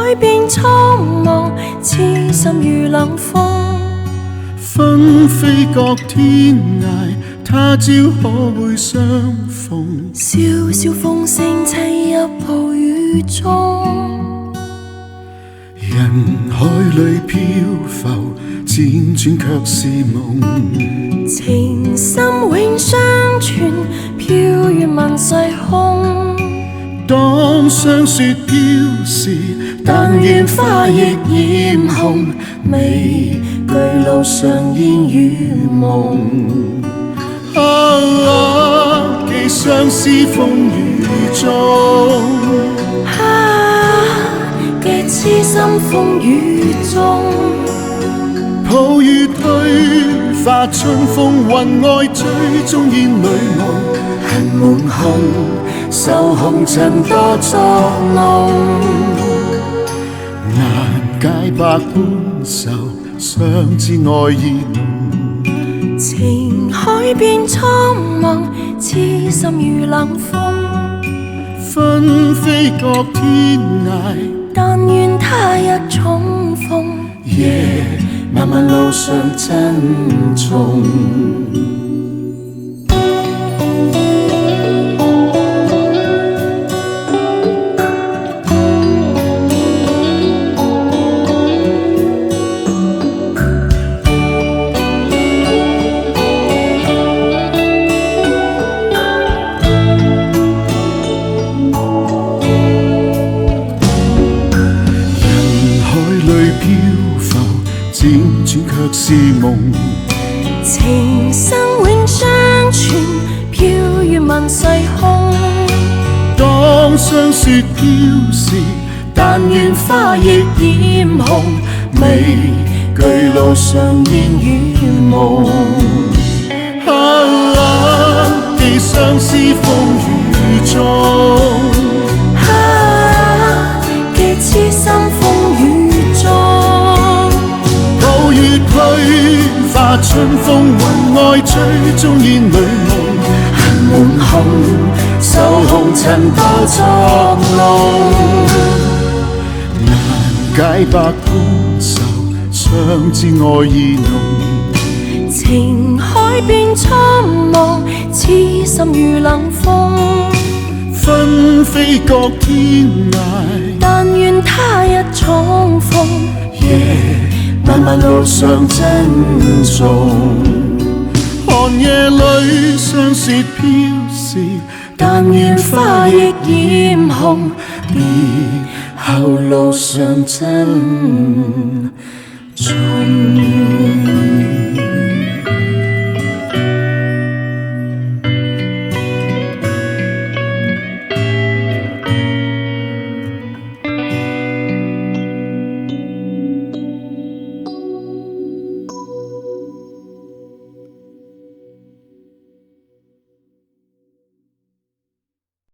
海變蒼茫，痴心如冷風。紛飛各天涯，他朝可會相逢？蕭蕭風聲棲入暴雨中，人海裏漂浮，輾轉卻是夢。情深永相傳，飄越萬世空。當霜雪飄時，但願花亦染紅，未懼路上煙雨夢。寄相思風雨中，寄痴心風雨中。抱雨推化春風，雲外追蹤煙裏夢，恨滿胸，受紅塵多作弄。難解百般愁，相知愛意濃。情海變蒼茫，痴心如冷風。紛飛各天涯，但願他日重逢。漫漫路上珍重。輾轉卻是夢，情深永相傳，飄越萬世空。當霜雪飄時，但願花亦染紅，未懼路上煙雨夢。寄相思風雨中，寄痴心風雨中。推化春風，雲外追蹤煙裏夢，恨滿胸，受紅塵多作弄。難解百般愁，相知愛意濃。情海變蒼茫，痴心如冷風。紛飛各天涯，但願他日重逢。漫漫路上珍重，寒夜裏霜雪飄時，但願花亦染紅，別後路上珍重。